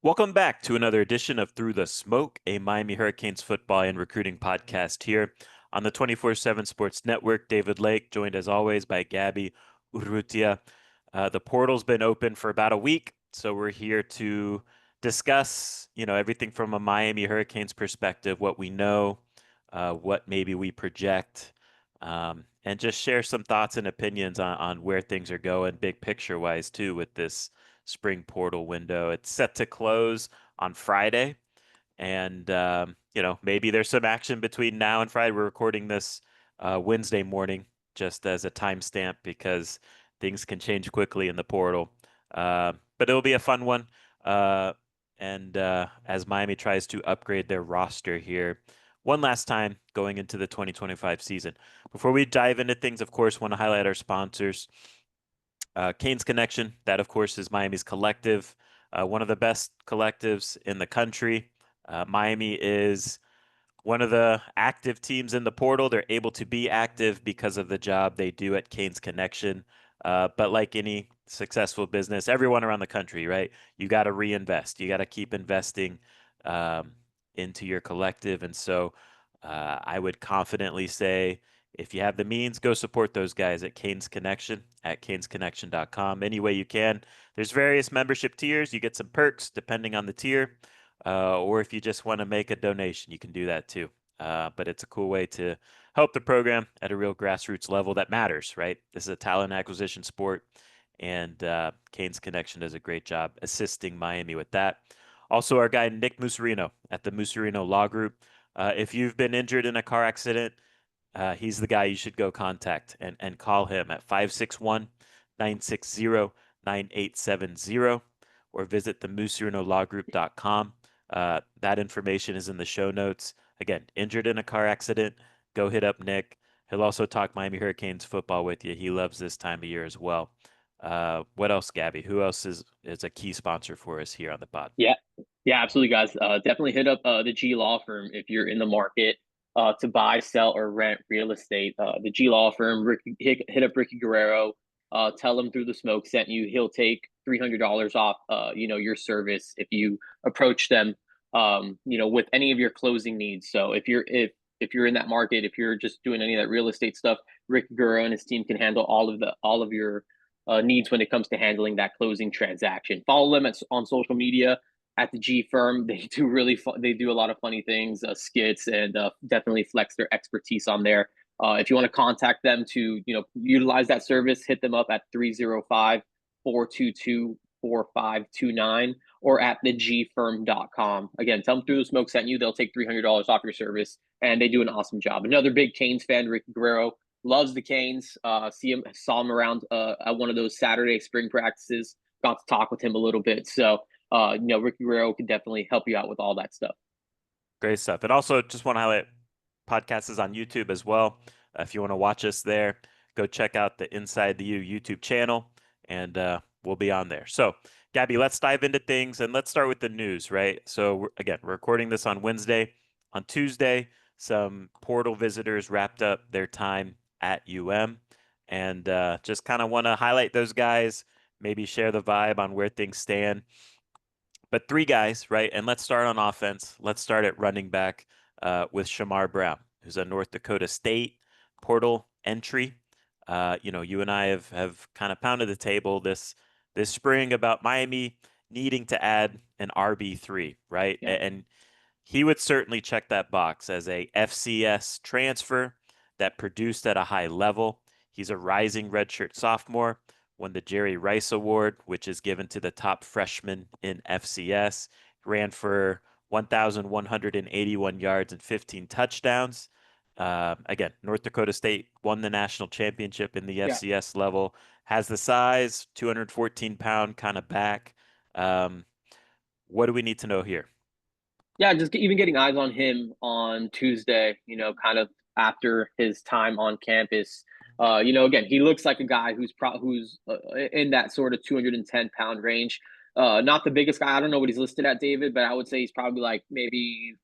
Welcome back to another edition of Through the Smoke, a Miami Hurricanes football and recruiting podcast here on the 24/7 Sports Network. David Lake, joined as always by Gabby Urrutia. The portal's been open for about a week, so we're here to discuss, everything from a Miami Hurricanes perspective, what we know, what maybe we project, and just share some thoughts and opinions on where things are going, big picture wise too, with this spring portal window. It's set to close on Friday, and maybe there's some action between now and Friday. We're recording this Wednesday morning, just as a timestamp because things can change quickly in the portal. But it'll be a fun one. And as Miami tries to upgrade their roster here one last time going into the 2025 season. Before we dive into things, of course, want to highlight our sponsors. Canes Connection, that of course is Miami's collective, one of the best collectives in the country. Miami is one of the active teams in the portal. They're able to be active because of the job they do at Canes Connection. But like any successful business, everyone around the country, right? You got to reinvest. You got to keep investing um, into your collective. And so I would confidently say, if you have the means, go support those guys at Canes Connection at canesconnection.com any way you can. There's various membership tiers. You get some perks depending on the tier. Or if you just want to make a donation, you can do that too. But it's a cool way to help the program at a real grassroots level that matters, right? This is a talent acquisition sport, and Canes Connection does a great job assisting Miami with that. Also, our guy Nick Musarino at the Musarino Law Group. If you've been injured in a car accident, he's the guy you should go contact and call him at 561-960-9870 or visit the musarinolowgroup.com. That information is in the show notes. Again, injured in a car accident, go hit up Nick. He'll also talk Miami Hurricanes football with you. He loves this time of year as well. What else, Gabby? Who else is a key sponsor for us here on the pod? Yeah, yeah, absolutely, guys. Definitely hit up the G Law Firm if you're in the market to buy, sell, or rent real estate. The G Law Firm, hit up Ricky Guerrero. Tell him Through the Smoke sent you. He'll take $300 off. Your service if you approach them. With any of your closing needs. So if you're in that market, if you're just doing any of that real estate stuff, Ricky Guerrero and his team can handle all of your needs when it comes to handling that closing transaction. Follow them on social media at the G Firm. They do a lot of funny things, skits, and definitely flex their expertise on there. If you want to contact them to utilize that service, hit them up at 305-422-4529 or at thegfirm.com. Again, tell them Through the Smoke sent you. They'll take $300 off your service, and they do an awesome job. Another big Canes fan, Ricky Guerrero, loves the Canes. Saw him around at one of those Saturday spring practices. Got to talk with him a little bit. So, Ricky Guerrero can definitely help you out with all that stuff. Great stuff. And also, just want to highlight podcast is on YouTube as well. If you want to watch us there, go check out the Inside the U YouTube channel, and we'll be on there. So, Gabby, let's dive into things, and let's start with the news, right? So, again, we're recording this on Wednesday. On Tuesday, some portal visitors wrapped up their time at UM, and just kind of want to highlight those guys, maybe share the vibe on where things stand. But three guys, right? And let's start on offense. Let's start at running back with Shamar Brown, who's a North Dakota State portal entry. You and I have kind of pounded the table this spring about Miami needing to add an RB3, right? Yeah. And he would certainly check that box as a FCS transfer that produced at a high level. He's a rising redshirt sophomore, won the Jerry Rice Award, which is given to the top freshman in FCS, ran for 1,181 yards and 15 touchdowns. Again, North Dakota State won the national championship in the Yeah. FCS level, has the size, 214-pound kind of back. What do we need to know here? Yeah, just even getting eyes on him on Tuesday, kind of after his time on campus. Again, he looks like a guy who's in that sort of 210-pound range. Not the biggest guy. I don't know what he's listed at, David, but I would say he's probably like maybe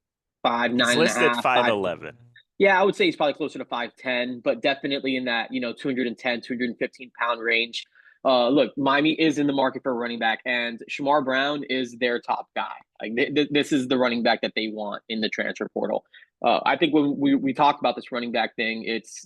five He's nine and a listed half, five. 5'11". Yeah, I would say he's probably closer to 5'10", but definitely in that 210, 215 pound range. look, Miami is in the market for a running back, and Shamar Brown is their top guy. Like this is the running back that they want in the transfer portal. I think when we talked about this running back thing,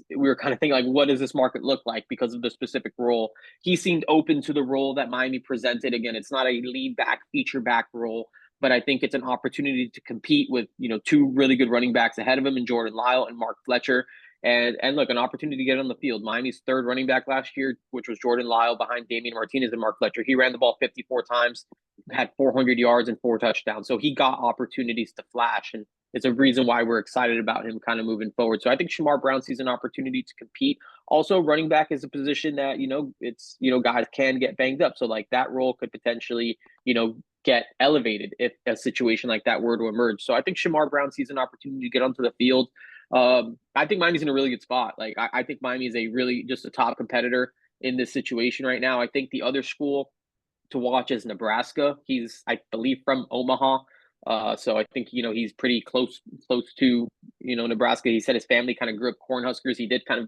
we were kind of thinking like, what does this market look like because of the specific role? He seemed open to the role that Miami presented. Again, it's not a lead back, feature back role, but I think it's an opportunity to compete with two really good running backs ahead of him in Jordan Lyle and Mark Fletcher. And look, an opportunity to get on the field. Miami's third running back last year, which was Jordan Lyle behind Damian Martinez and Mark Fletcher. He ran the ball 54 times, had 400 yards and 4 touchdowns. So he got opportunities to flash, and it's a reason why we're excited about him kind of moving forward. So I think Shamar Brown sees an opportunity to compete. Also, running back is a position that it's guys can get banged up. So like that role could potentially get elevated if a situation like that were to emerge. So I think Shamar Brown sees an opportunity to get onto the field. I think Miami's in a really good spot. Like I think Miami is a really just a top competitor in this situation right now. I think the other school to watch is Nebraska. He's, I believe, from Omaha. So I think he's pretty close to Nebraska. He said his family kind of grew up Cornhuskers. He did kind of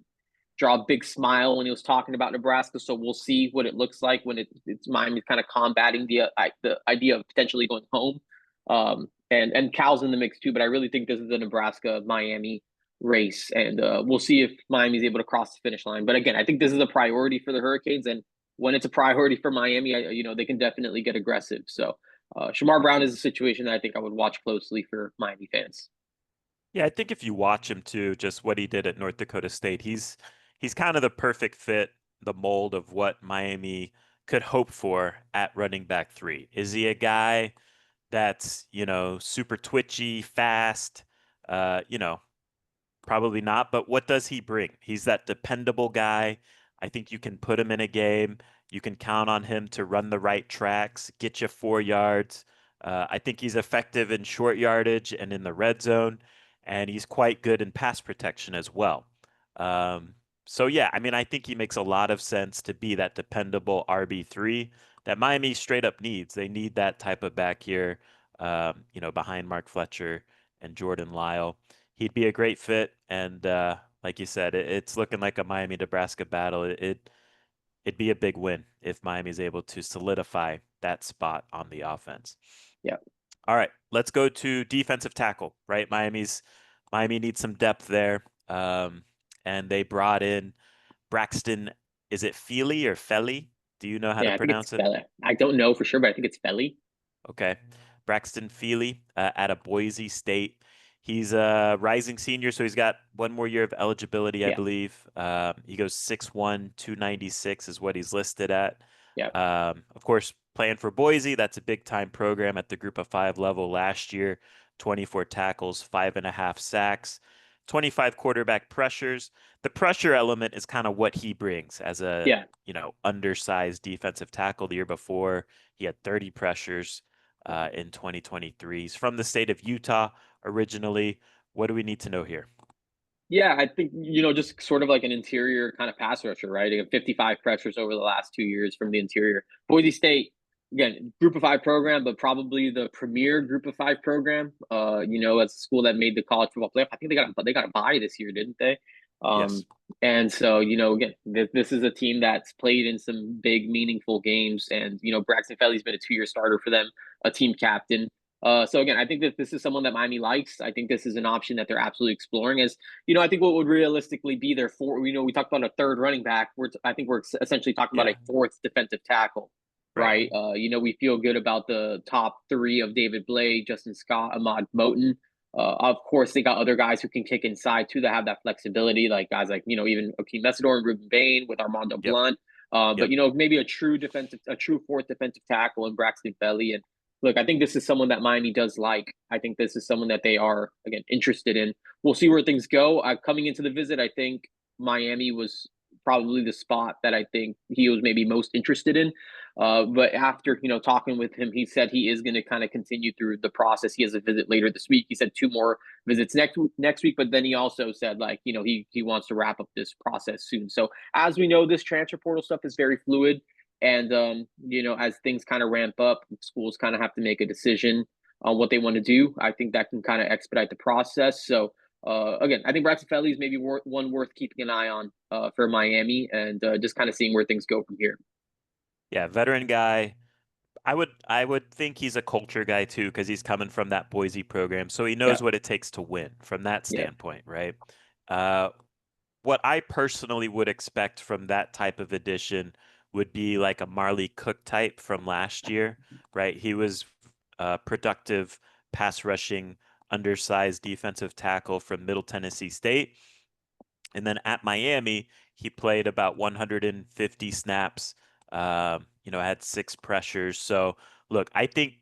draw a big smile when he was talking about Nebraska. So we'll see what it looks like when it's Miami kind of combating the idea of potentially going home. And Cal's in the mix too, but I really think this is a Nebraska Miami race, and we'll see if Miami's able to cross the finish line. But again, I think this is a priority for the Hurricanes, and when it's a priority for Miami, they can definitely get aggressive. So Shamar Brown is a situation that I think I would watch closely for Miami fans. Yeah, I think if you watch him too, just what he did at North Dakota State, he's kind of the perfect fit, the mold of what Miami could hope for at running back three. Is he a guy that's, super twitchy, fast? Uh, you know, Probably not, but what does he bring? He's that dependable guy. I think you can put him in a game. You can count on him to run the right tracks, get you 4 yards. I think he's effective in short yardage and in the red zone, and he's quite good in pass protection as well. Um, so yeah, I mean, I think he makes a lot of sense to be that dependable RB3 that Miami straight up needs. They need that type of back here, behind Mark Fletcher and Jordan Lyle. He'd be a great fit, and like you said, it's looking like a Miami Nebraska battle. It'd be a big win if Miami's able to solidify that spot on the offense. Yeah. All right, let's go to defensive tackle. Right, Miami needs some depth there, and they brought in Braxton. Is it Feli or Feli? Do you know how to Yeah, I think it's pronounce it? Feli. I don't know for sure, but I think it's Feli. Okay. Braxton Feli out of Boise State. He's a rising senior, so he's got one more year of eligibility, I Yeah. believe. He goes 6'1", 296 is what he's listed at. Yeah. Of course, playing for Boise, that's a big time program at the group of five level last year. 24 tackles, 5.5 sacks, 25 quarterback pressures. The pressure element is kind of what he brings as a, Yeah. undersized defensive tackle. The year before, he had 30 pressures in 2023. He's from the state of Utah originally. What do we need to know here? Yeah, I think, just sort of like an interior kind of pass rusher, right? They have 55 pressures over the last 2 years from the interior. Boise State, again, group of five program, but probably the premier group of five program. As a school that made the college football playoff. I think they got a bye this year, didn't they? Yes. Um, and so, again, this is a team that's played in some big, meaningful games. And, Braxton Feli's been a 2-year starter for them, a team captain. So again, I think that this is someone that Miami likes. I think this is an option that they're absolutely exploring. As I think what would realistically be their four. We talked about a third running back. I think we're essentially talking about Yeah. a fourth defensive tackle, Right. right? We feel good about the top three of David Blade, Justin Scott, Ahmad Moten. Of course, they got other guys who can kick inside too that have that flexibility, like guys like even Akeem Messidor and Ruben Bain with Armando Yep. Blunt. But Yep. maybe a true fourth defensive tackle in Braxton Feli. And look, I think this is someone that Miami does like. I think this is someone that they are, again, interested in. We'll see where things go. Coming into the visit, I think Miami was probably the spot that I think he was maybe most interested in. But after, talking with him, he said he is going to kind of continue through the process. He has a visit later this week. He said 2 more visits next week, but then he also said he wants to wrap up this process soon. So as we know, this transfer portal stuff is very fluid. And as things kind of ramp up, schools kind of have to make a decision on what they want to do. I think that can kind of expedite the process. So again, I think Braxton Feli is maybe one worth keeping an eye on for Miami, and just kind of seeing where things go from here. Yeah, veteran guy. I would think he's a culture guy too, because he's coming from that Boise program, so he Yeah, knows what it takes to win from that yeah, standpoint, right? Uh, what I personally would expect from that type of addition would be like a Marley Cook type from last year, right? He was productive pass rushing, undersized defensive tackle from Middle Tennessee State. And then at Miami, he played about 150 snaps, had 6 pressures. So, look, I think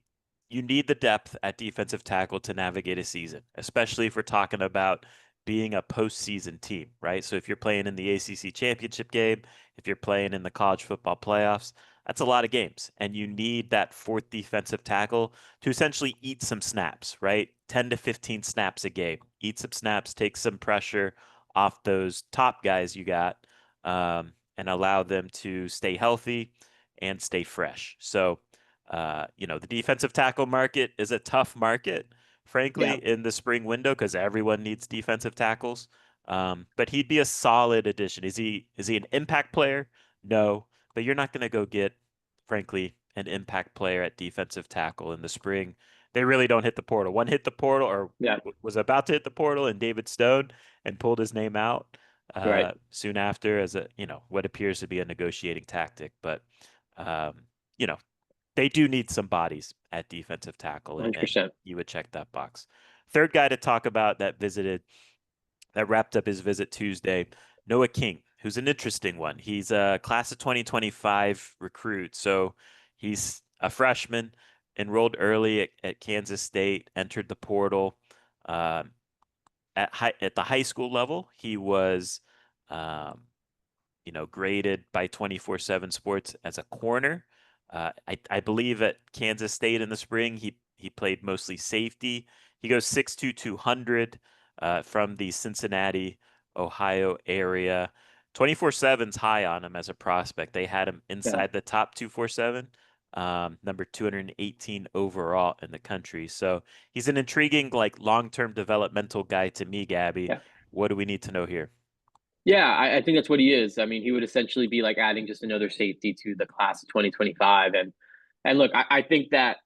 you need the depth at defensive tackle to navigate a season, especially if we're talking about being a postseason team, right? So, if you're playing in the ACC championship game, if you're playing in the college football playoffs, that's a lot of games. And you need that fourth defensive tackle to essentially eat some snaps, right? 10 to 15 snaps a game. Eat some snaps, take some pressure off those top guys you got, and allow them to stay healthy and stay fresh. So, the defensive tackle market is a tough market, frankly, yeah. in the spring window because everyone needs defensive tackles. But he'd be a solid addition. Is he an impact player? No, but you're not going to go get, frankly, an impact player at defensive tackle in the spring. They really don't hit the portal. One hit the portal or Yeah, was about to hit the portal, and David Stone and pulled his name out right. soon after as what appears to be a negotiating tactic. But um, you know, they do need some bodies at defensive tackle, and, 100%. you would check that box. Third guy to talk about that wrapped up his visit Tuesday, Noah King, who's an interesting one. He's a class of 2025 recruit, so he's a freshman, enrolled early at Kansas State, entered the portal. Um, at the high school level, he was, um, graded by 24/7 Sports as a corner. I believe at Kansas State in the spring, he played mostly safety. He goes 6'2", 200 from the Cincinnati, Ohio area. 24/7's high on him as a prospect. They had him Yeah, inside the top 247, number 218 overall in the country. So he's an intriguing, like long-term developmental guy to me, Gabby. yeah. What do we need to know here? Yeah, I think that's what he is. I mean, he would essentially be like adding just another safety to the class of 2025. And look, I think that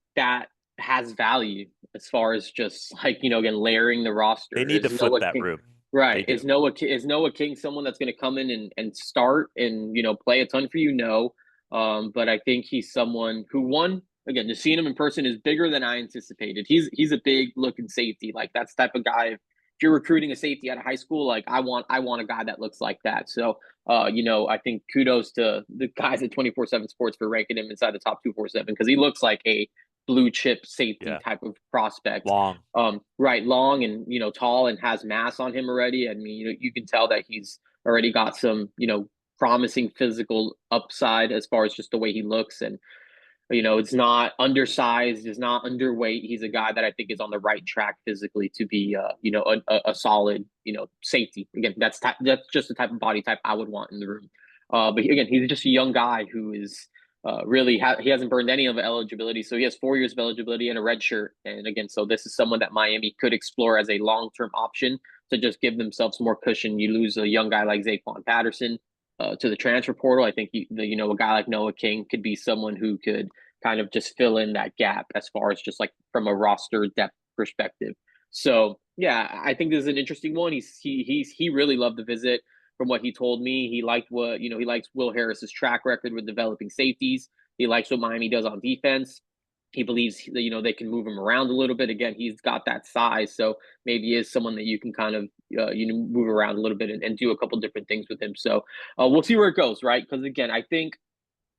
has value as far as just like, again, layering the They roster. need to Is flip Noah that King room. They right? do. Is Noah King someone that's going to come in and start and play a ton for you? No, but I think he's someone who one again just seeing him in person is bigger than I anticipated. He's a big looking safety, like that's the type of guy. If you're recruiting a safety out of high school, like I want a guy that looks like that. So I think kudos to the guys at 24/7 Sports for ranking him inside the top 247 because he looks like a blue chip safety Yeah. type of prospect. Long. Right, long and tall and has mass on him already. I mean, you can tell that he's already got some promising physical upside as far as just the way he looks and it's not undersized, is not underweight. He's a guy that I think is on the right track physically to be, a solid, safety. Again, that's just the type of body type I would want in the room. But again, he's just a young guy who is he hasn't burned any of the eligibility, so he has 4 years of eligibility and a red shirt. And again, so this is someone that Miami could explore as a long term option to just give themselves more cushion. You lose a young guy like Zaquan Patterson. To the transfer portal, I think a guy like Noah King could be someone who could kind of just fill in that gap as far as just like from a roster depth perspective. So yeah, I think this is an interesting one. He really loved the visit. From what he told me, he liked what he likes Will Harris's track record with developing safeties. He likes what Miami does on defense. He believes that they can move him around a little bit. Again, he's got that size, so maybe he is someone that you can kind of move around a little bit and do a couple different things with him. So we'll see where it goes, right? Because again, I think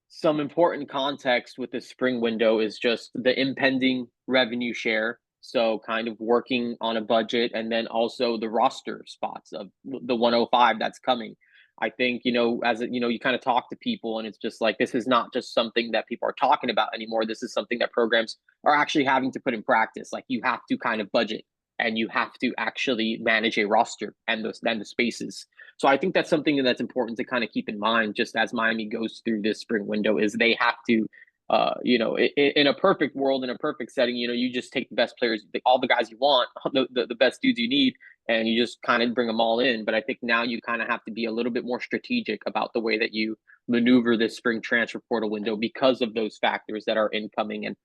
some important context with this spring window is just the impending revenue share. So, kind of working on a budget and then also the roster spots of the 105 that's coming. I think, you kind of talk to people and it's just like this is not just something that people are talking about anymore. This is something that programs are actually having to put in practice. Like you have to kind of budget and you have to actually manage a roster and the spaces. So I think that's something that's important to kind of keep in mind just as Miami goes through this spring window is they have to in a perfect world, in a perfect setting, you just take the best players, all the guys you want, the best dudes you need, and you just kind of bring them all in. But I think now you kind of have to be a little bit more strategic about the way that you maneuver this spring transfer portal window because of those factors that are incoming and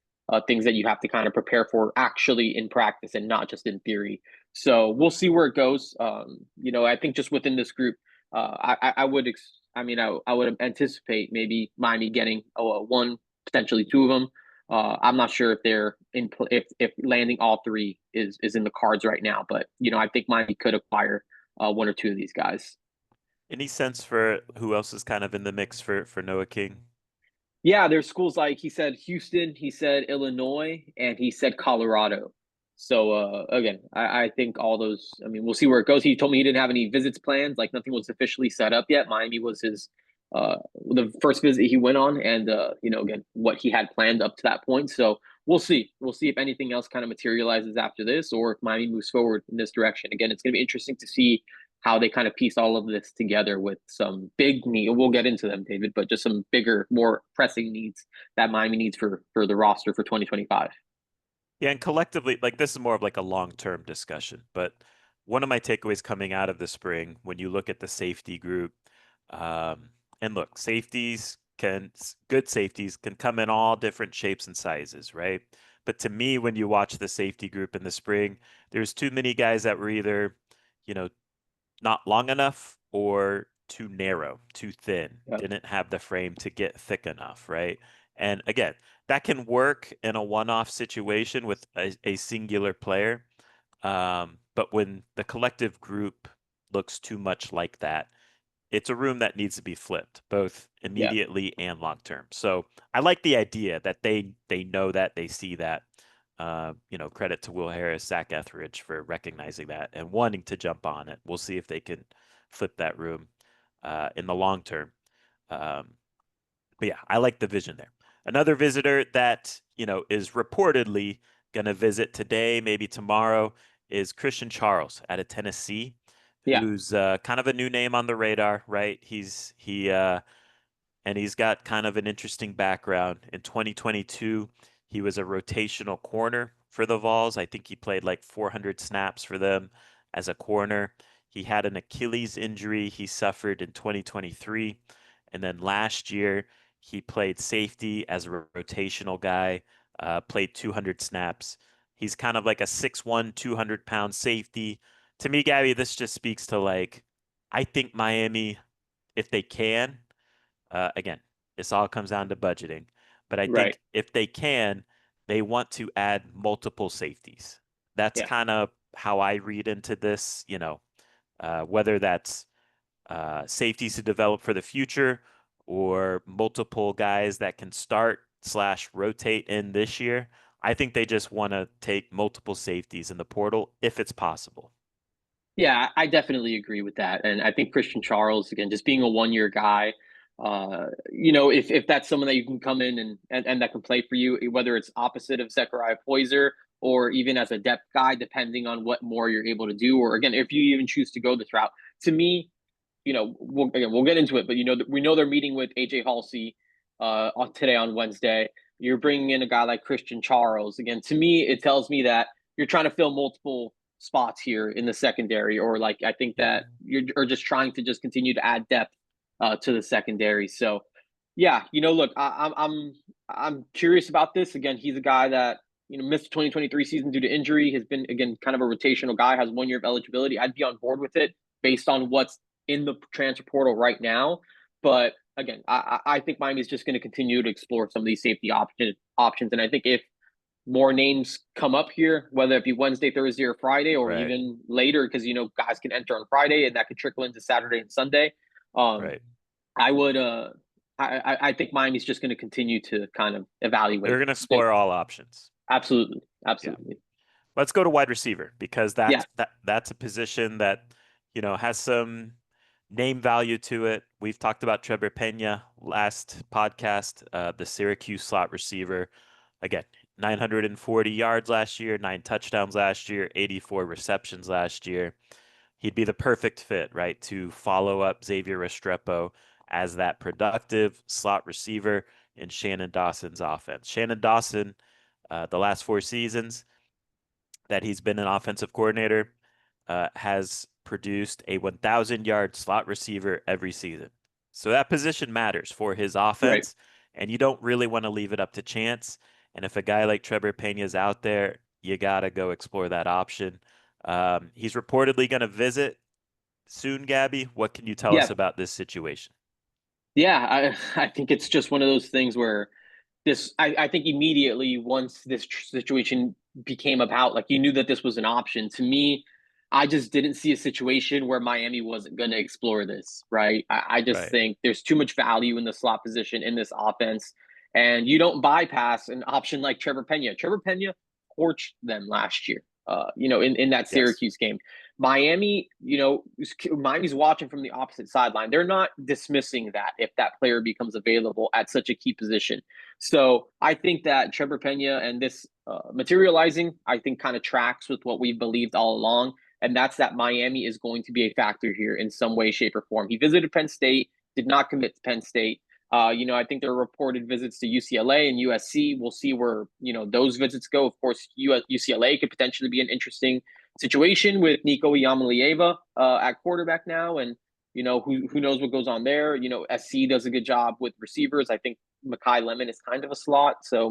things that you have to kind of prepare for actually in practice and not just in theory. So we'll see where it goes. I think just within this group, I would, I would anticipate maybe Miami getting one, potentially two of them. I'm not sure if they're if landing all three is in the cards right now, but I think Miami could acquire one or two of these guys. Any sense for who else is kind of in the mix for Noah King? Yeah, there's schools like he said Houston, he said Illinois, and he said Colorado. So again, I think all those. I mean, we'll see where it goes. He told me he didn't have any visits planned, like nothing was officially set up yet. Miami was his the first visit he went on, and again, what he had planned up to that point. So we'll see. We'll see if anything else kind of materializes after this, or if Miami moves forward in this direction. Again, it's going to be interesting to see how they kind of piece all of this together with some big need. We'll get into them, David, but just some bigger, more pressing needs that Miami needs for the roster for 2025. Yeah, and collectively, like this is more of like a long-term discussion, but one of my takeaways coming out of the spring, when you look at the safety group, and look, good safeties can come in all different shapes and sizes, right? But to me, when you watch the safety group in the spring, there's too many guys that were either, you know, not long enough or too narrow, too thin, Yep. didn't have the frame to get thick enough, right? And again, that can work in a one-off situation with a singular player. But when the collective group looks too much like that, it's a room that needs to be flipped, both Yeah. immediately and long term. So I like the idea that they know that, they see that. Credit to Will Harris, Zach Etheridge for recognizing that and wanting to jump on it. We'll see if they can flip that room in the long term. Um, but yeah, I like the vision there. Another visitor that, is reportedly going to visit today, maybe tomorrow, is Christian Charles out of Tennessee, Yeah. who's kind of a new name on the radar, right? He's got kind of an interesting background. In 2022, he was a rotational corner for the Vols. I think he played like 400 snaps for them as a corner. He had an Achilles injury he suffered in 2023. And then last year, he played safety as a rotational guy, played 200 snaps. He's kind of like a 6'1", 200-pound safety. To me, Gabby, this just speaks to like, I think Miami, if they can, again, this all comes down to budgeting, but I Right. think if they can, they want to add multiple safeties. That's Yeah. kind of how I read into this, whether that's safeties to develop for the future or multiple guys that can start slash rotate in this year. I think they just want to take multiple safeties in the portal if it's possible. Yeah, I definitely agree with that. And I think Christian Charles, again, just being a 1 year guy, if that's someone that you can come in and that can play for you, whether it's opposite of Zechariah Poyser or even as a depth guy, depending on what more you're able to do, or again, if you even choose to go this route. To me, we'll get into it, but we know they're meeting with AJ Haulcy on today on Wednesday. You're bringing in a guy like Christian Charles. Again, to me, it tells me that you're trying to fill multiple spots here in the secondary, or like I think Yeah. that you're just trying to just continue to add depth to the secondary. So, yeah, look, I'm curious about this. Again, he's a guy that missed the 2023 season due to injury. Has been again kind of a rotational guy. Has 1 year of eligibility. I'd be on board with it based on what's in the transfer portal right now. But again, I think Miami's just going to continue to explore some of these safety options. And I think if more names come up here, whether it be Wednesday, Thursday, or Friday, or Right. even later, because guys can enter on Friday and that could trickle into Saturday and Sunday. Um, Right. I would I think Miami's just going to continue to kind of They're evaluate. going to explore all options. Absolutely, Yeah. absolutely. Let's go to wide receiver because Yeah, that's a position that, has some name value to it. We've talked about Trevor Pena last podcast, the Syracuse slot receiver. Again, 940 yards last year, 9 touchdowns last year, 84 receptions last year. He'd be the perfect fit, right, to follow up Xavier Restrepo as that productive slot receiver. in Shannon Dawson's offense. Shannon Dawson, the last 4 seasons that he's been an offensive coordinator, has produced a 1,000-yard slot receiver every season. So that position matters for his Right. offense, and you don't really want to leave it up to chance. And if a guy like Trevor Pena is out there, you got to go explore that option. He's reportedly going to visit soon, Gabby. What can you tell us Yeah. about this situation? Yeah. I think it's just one of those things where I think immediately once this situation became about, like you knew that this was an option. To me, I just didn't see a situation where Miami wasn't going to explore this, right? I just Right. think there's too much value in the slot position in this offense, and you don't bypass an option like Trevor Pena. Trevor Pena torched them last year, in that Yes. Syracuse game. Miami, Miami's watching from the opposite sideline. They're not dismissing that if that player becomes available at such a key position. So I think that Trevor Pena and this materializing, I think, kind of tracks with what we've believed all along. And that's that Miami is going to be a factor here in some way, shape, or form. He visited Penn State, did not commit to Penn State. I think there are reported visits to UCLA and USC. We'll see where, those visits go. Of course, UCLA could potentially be an interesting situation with Nico Iamaleava at quarterback now. And, who knows what goes on there. SC does a good job with receivers. I think Makai Lemon is kind of a slot. So,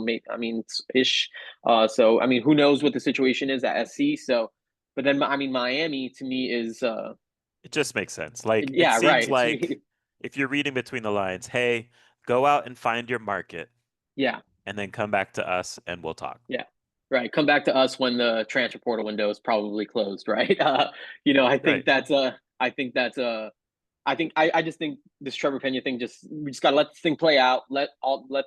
ish. Who knows what the situation is at SC. So, but then, Miami to me is, It just makes sense. Like, it yeah, seems right. like if you're reading between the lines, hey, go out and find your market Yeah, and then come back to us and we'll talk. yeah, right. Come back to us when the transfer portal window is probably closed, right? I think Right. that's I just think this Trevor Pena thing, we just gotta let this thing play out, let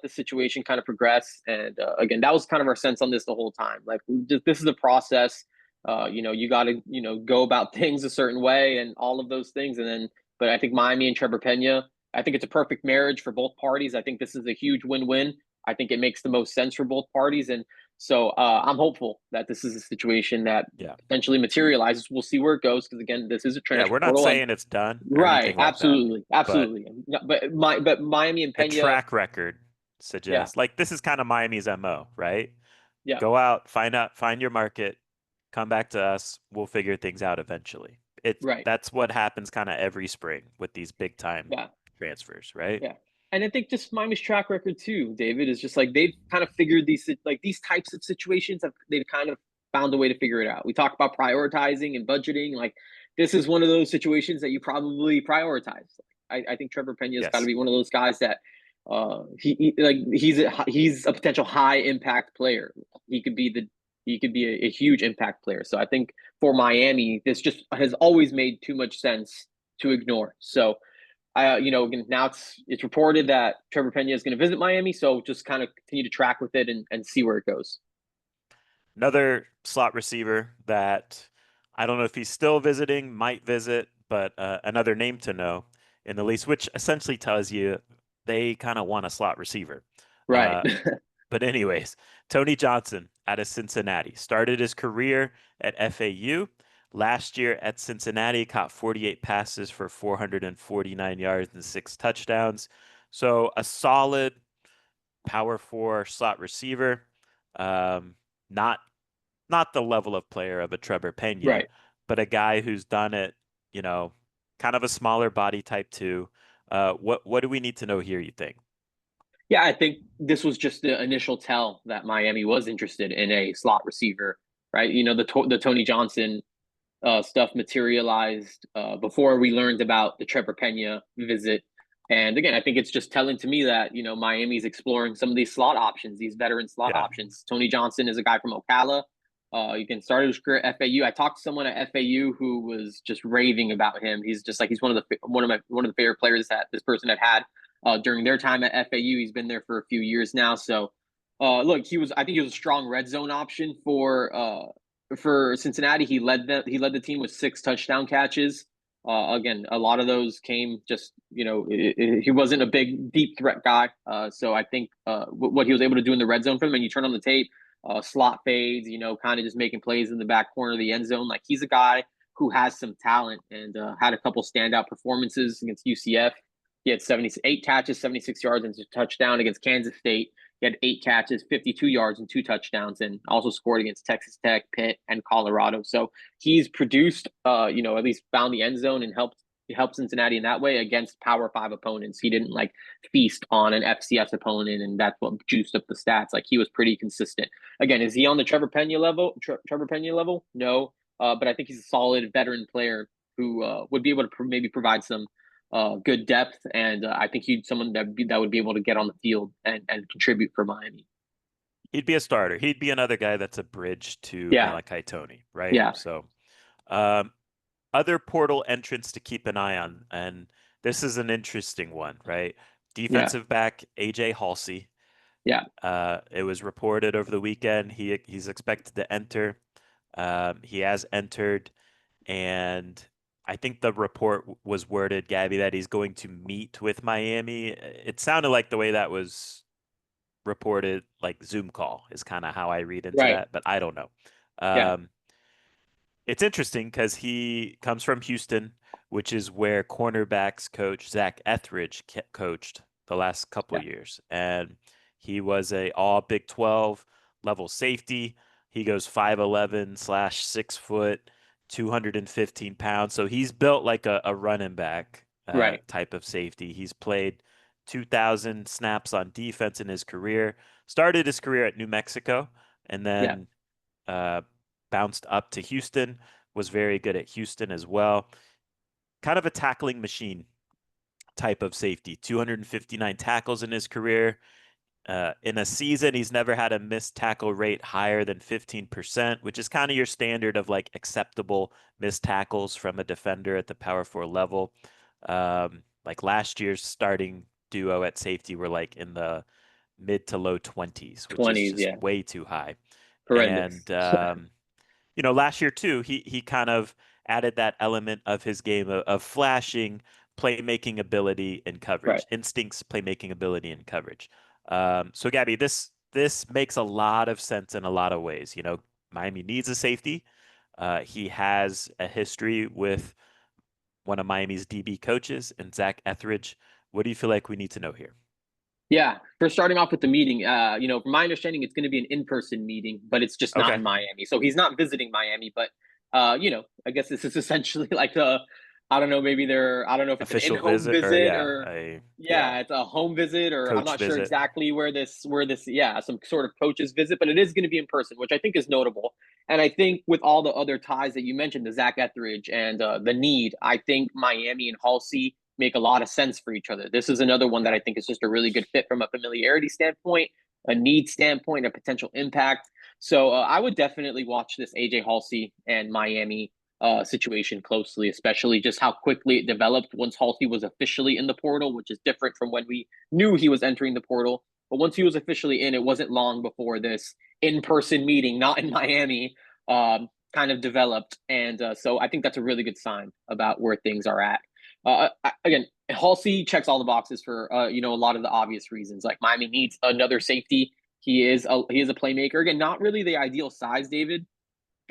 the situation kind of progress. And again, that was kind of our sense on this the whole time. Like, this is a process. You got to go about things a certain way and all of those things. And then, but I think Miami and Trevor Pena, I think it's a perfect marriage for both parties. I think this is a huge win-win. I think it makes the most sense for both parties. And so I'm hopeful that this is a situation that Yeah. potentially materializes. We'll see where it goes because again, this is a Yeah. transfer We're not portal. And saying it's done or right, anything like that, absolutely, but absolutely. But Miami and the Pena, track record yeah, suggests like this is kind of Miami's MO, right? yeah, Go out, find your market, come back to us. We'll figure things out eventually. right, That's what happens kind of every spring with these big time yeah, transfers, right? yeah. And I think just Miami's track record too, David, is just like they've kind of figured these types of situations they've kind of found a way to figure it out. We talk about prioritizing and budgeting. Like, this is one of those situations that you probably prioritize. I think Trevor Pena's got to Yes. be one of those guys that he's a potential high impact player. He could be a huge impact player. So I think for Miami, this just has always made too much sense to ignore. So again, now it's reported that Trevor Pena is going to visit Miami, so just kind of continue to track with it and see where it goes. Another slot receiver that I don't know if he's still visiting, might visit, but another name to know in the least, which essentially tells you they kind of want a slot receiver. Right. Uh, but anyways, Tony Johnson out of Cincinnati started his career at FAU. Last year at Cincinnati, caught 48 passes for 449 yards and 6 touchdowns. So a solid power four slot receiver. Um, not not the level of player of a Trevor Pena, Right. but a guy who's done it, you know, kind of a smaller body type too. What do we need to know here, you think? Yeah, I think this was just the initial tell that Miami was interested in a slot receiver, right? The Tony Johnson stuff materialized before we learned about the Trevor Pena visit. And again, I think it's just telling to me that, Miami's exploring some of these slot options, these veteran slot Yeah. options. Tony Johnson is a guy from Ocala. You can start his career at FAU. I talked to someone at FAU who was just raving about him. He's just like he's one of the favorite players that this person had during their time at FAU. He's been there for a few years now. So look, I think he was a strong red zone option for Cincinnati. He led the team with 6 touchdown catches. Again, a lot of those came just he wasn't a big deep threat guy. So I think what he was able to do in the red zone for them, and you turn on the tape, slot fades, kind of just making plays in the back corner of the end zone. Like, he's a guy who has some talent and had a couple standout performances against UCF. He had 78 catches, 76 yards, and a touchdown against Kansas State. He had 8 catches, 52 yards, and 2 touchdowns, and also scored against Texas Tech, Pitt, and Colorado. So he's produced, at least found the end zone and helped Cincinnati in that way against Power Five opponents. He didn't like feast on an FCS opponent, and that's what juiced up the stats. Like he was pretty consistent. Again, is he on the Trevor Pena level? Trevor Pena level? No, but I think he's a solid veteran player who would be able to maybe provide some good depth, and I think he's someone that would be able to get on the field and contribute for Miami. He'd be a starter. He'd be another guy that's a bridge to Yeah, Malachi Tony, right? yeah, So, um, other portal entrants to keep an eye on, and this is an interesting one, right? yeah, Defensive back AJ Haulcy. yeah, It was reported over the weekend he's expected to enter. He has entered, and I think the report was worded, Gabby, that he's going to meet with Miami. It sounded like the way that was reported, like Zoom call is kind of how I read into right, that, but I don't know. yeah, Um, it's interesting because he comes from Houston, which is where cornerbacks coach Zach Etheridge coached the last couple yeah, of years, and he was a all Big 12 level safety. He goes 5'11 slash 6 foot, 215 pounds. So he's built like a running back right, type of safety. He's played 2,000 snaps on defense in his career. Started his career at New Mexico, and yeah, then uh, bounced up to Houston, was very good at Houston as well. Kind of a tackling machine type of safety, 259 tackles in his career. In a season, he's never had a missed tackle rate higher than 15%, which is kind of your standard of like acceptable missed tackles from a defender at the Power 4 level. Like last year's starting duo at safety were like in the mid to low 20s, which is 20s, just yeah, way too high. horrendous. And last year too, he kind of added that element of his game of flashing, playmaking ability and Right. coverage, instincts, playmaking ability and coverage. So Gabby, this makes a lot of sense in a lot of ways. Miami needs a safety. He has a history with one of Miami's DB coaches and Zach Etheridge. What do you feel like we need to know here? Yeah, for starting off with the meeting, from my understanding, it's going to be an in-person meeting, but it's just not Okay. in Miami. So he's not visiting Miami, but I guess this is essentially like I don't know, I don't know if it's an Official in-home visit or visit yeah, or a yeah, yeah, it's a home visit, or I'm coach not sure visit. exactly where this, yeah, some sort of coach's visit, but it is going to be in person, which I think is notable. And I think with all the other ties that you mentioned, the Zach Etheridge and the need, I think Miami and Haulcy make a lot of sense for each other. This is another one that Yeah. I think is just a really good fit from a familiarity standpoint, a need standpoint, a potential impact. So I would definitely watch this AJ Haulcy and Miami situation closely, especially just how quickly it developed once Haulcy was officially in the portal, which is different from when we knew he was entering the portal. But once he was officially in, it wasn't long before this in-person meeting, not in Miami, kind of developed. And so I think that's a really good sign about where things are at. Again, Halsey checks all the boxes for a lot of the obvious reasons. Like Miami needs another safety. He is a playmaker. Again, not really the ideal size, David.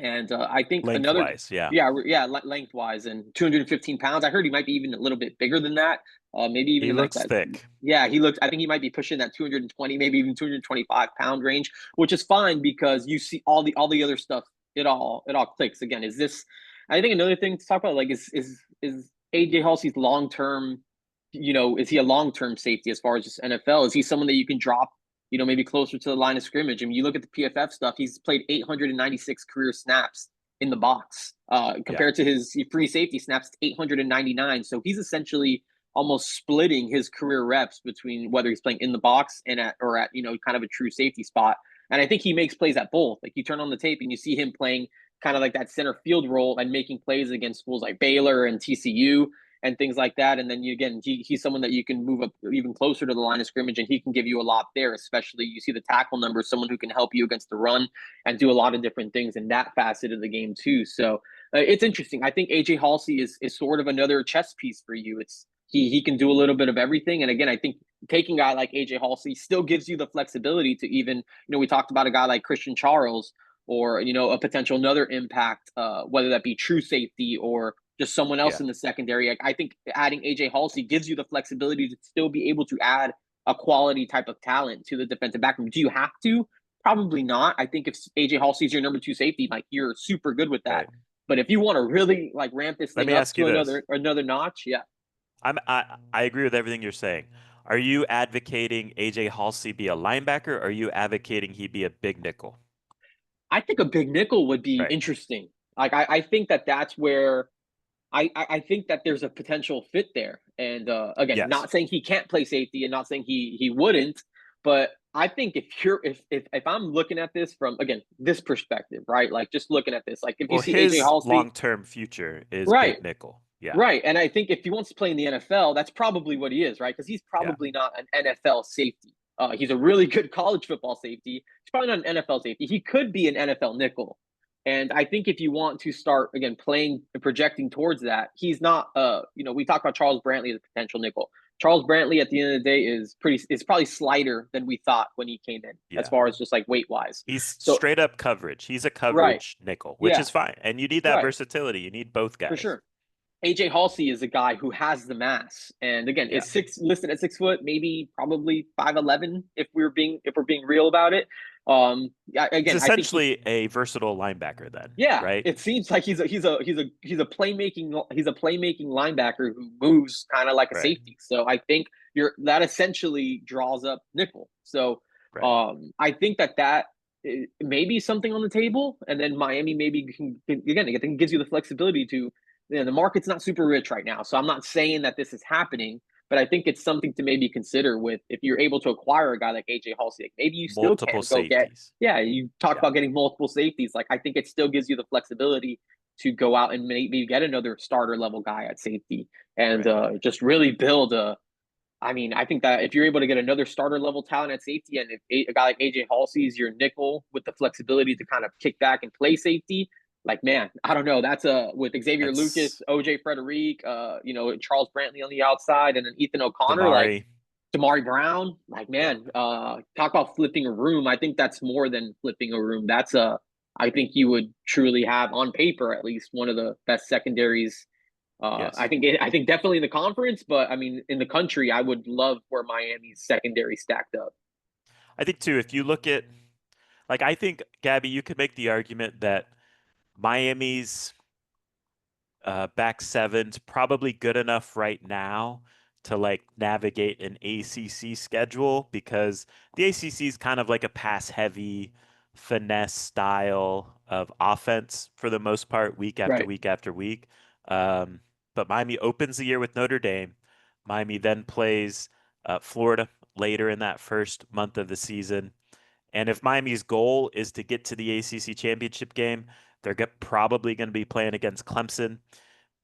And I think another, Lengthwise, yeah. yeah, lengthwise and 215 pounds. I heard he might be even a little bit bigger than that. Maybe even He in like looks that. thick. Yeah, he looks. I think he might be pushing that 220, maybe even 225 pound range, which is fine because you see all the other stuff. It all clicks. Again, is this? I think another thing to talk about, like, is AJ Halsey's long term. Is he a long term safety as far as just NFL? Is he someone that you can drop maybe closer to the line of scrimmage? I mean, you look at the PFF stuff, he's played 896 career snaps in the box Yeah. compared to his free safety snaps, 899. So he's essentially almost splitting his career reps between whether he's playing in the box and at kind of a true safety spot. And I think he makes plays at both. Like you turn on the tape and you see him playing kind of like that center field role and making plays against schools like Baylor and TCU and things like that. And then he's someone that you can move up even closer to the line of scrimmage, and he can give you a lot there. Especially you see the tackle numbers, someone who can help you against the run and do a lot of different things in that facet of the game too. So it's interesting. I think AJ Halsey is sort of another chess piece for you. He can do a little bit of everything. And again, I think taking a guy like AJ Halsey still gives you the flexibility to even, we talked about a guy like Christian Charles or, a potential another impact, whether that be true safety or just someone else Yeah. in the secondary. Like, I think adding AJ Haulcy gives you the flexibility to still be able to add a quality type of talent to the defensive backroom. Do you have to? Probably not. I think if AJ Haulcy is your number two safety, like you're super good with that. Right. But if you want to really like ramp this Let thing me up ask you to this. another notch, yeah, I agree with everything you're saying. Are you advocating AJ Halsey be a linebacker, or are you advocating he be a big nickel? I think a big nickel would be Right. interesting. Like I think that that's where I think that there's a potential fit there. And again, Yes. not saying he can't play safety and not saying he wouldn't, but I think if I'm looking at this from again this perspective, right? Like just looking at this, like if you Well, see AJ his Halsey, long-term future is right, big nickel. Yeah. right, and I think if he wants to play in the NFL, that's probably what he is, right? Because he's Yeah. probably not an NFL safety. He's a really good college football safety. He's probably not an NFL safety. He could be an NFL nickel. And I think if you want to start again playing and projecting towards that, he's not. We talk about Charles Brantley as a potential nickel. Charles Brantley, at the end of the day, is probably slighter than we thought when he came in, as Yeah. far as just like weight wise. He's So straight up coverage. He's a right, coverage nickel, which yeah, is fine. And you need that right, versatility. You need both for guys. sure. AJ Halsey is a guy who has the mass, and again, Yeah. is six listed at 6 foot, maybe probably 5'11" if we're being real about it. He's Again, I think he, essentially a versatile linebacker then, yeah, right? it seems like he's a playmaking linebacker who moves kind of like a Right. safety. So I think that essentially draws up nickel. So Right. I think that may be something on the table, and then Miami maybe again, I think it gives you the flexibility to. The market's not super rich right now, so I'm not saying that this is happening, but I think it's something to maybe consider with if you're able to acquire a guy like AJ Halsey. Like maybe you still Multiple can go get, safeties. yeah, you talk Yeah. about getting multiple safeties. Like I think it still gives you the flexibility to go out and maybe get another starter level guy at safety and Right. just really build a. I mean, I think that if you're able to get another starter level talent at safety, and if a guy like AJ Halsey is your nickel with the flexibility to kind of kick back and play safety, like man, I don't know. That's a with Xavier Lucas, That's OJ Frederic, Charles Brantley on the outside, and then Ethan O'Connor, like Damari. Damari Brown, like Yeah. man, talk about flipping a room. I think that's more than flipping a room. That's a I think you would truly have on paper at least one of the best secondaries. Yes. I think definitely in the conference, but I mean in the country, I would love where Miami's secondary stacked up. I think too, if you look at like I think Gabby, you could make the argument that Miami's back seven's probably good enough right now to like navigate an ACC schedule because the ACC is kind of like a pass heavy finesse style of offense for the most part, week after Right. week after week. Um, but Miami opens the year with Notre Dame. Miami then plays Florida later in that first month of the season. And if Miami's goal is to get to the ACC championship game, they're probably going to be playing against Clemson.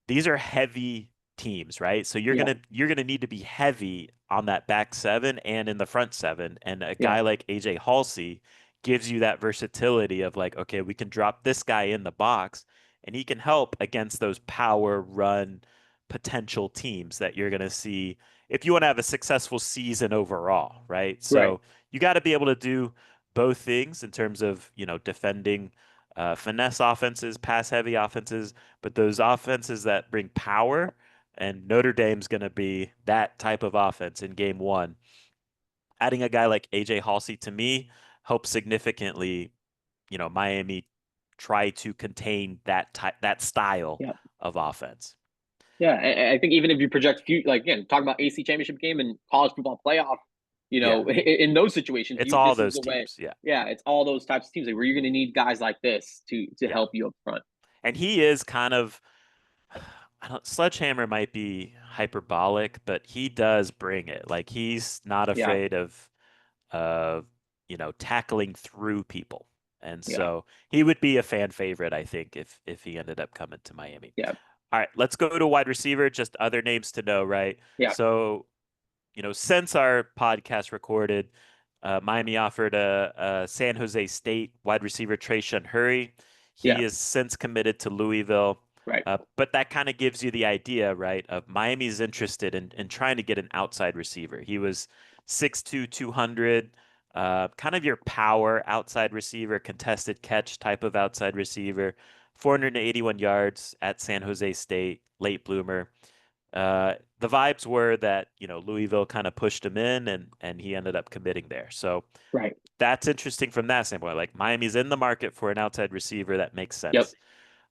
These are heavy teams, right? So Yeah. you're gonna need to be heavy on that back seven and in the front seven. And a Yeah. guy like AJ Halsey gives you that versatility of like, okay, we can drop this guy in the box and he can help against those power run potential teams that you're gonna see if you want to have a successful season overall, right? Right. So you got to be able to do both things in terms of, defending finesse offenses, pass heavy offenses, but those offenses that bring power, and Notre Dame's going to be that type of offense in game one. Adding a guy like AJ Halsey to me helps significantly, Miami try to contain that style Yeah. of offense. Yeah. I think even if you project like again, talking about AC championship game and college football playoff, Yeah, in those situations, it's all this is those the way. teams. Yeah, Yeah, it's all those types of teams like, where you're going to need guys like this to yeah, help you up front. and he is kind of. Sledgehammer might be hyperbolic, but he does bring it. Like he's not Yeah. afraid of tackling through people. And Yeah. so he would be a fan favorite, I think, if he ended up coming to Miami. Yeah. All right, let's go to wide receiver, just other names to know, right? Yeah. So, since our podcast recorded, Miami offered a San Jose State wide receiver, Trayshawn Hurry. He Yeah. is since committed to Louisville. Right. But that kind of gives you the idea, right, of Miami's interested in trying to get an outside receiver. He was 6'2", 200, kind of your power outside receiver, contested catch type of outside receiver. 481 yards at San Jose State, late bloomer. The vibes were that, Louisville kind of pushed him in and he ended up committing there. So Right. that's interesting from that standpoint. Like Miami's in the market for an outside receiver. That makes Yep. sense.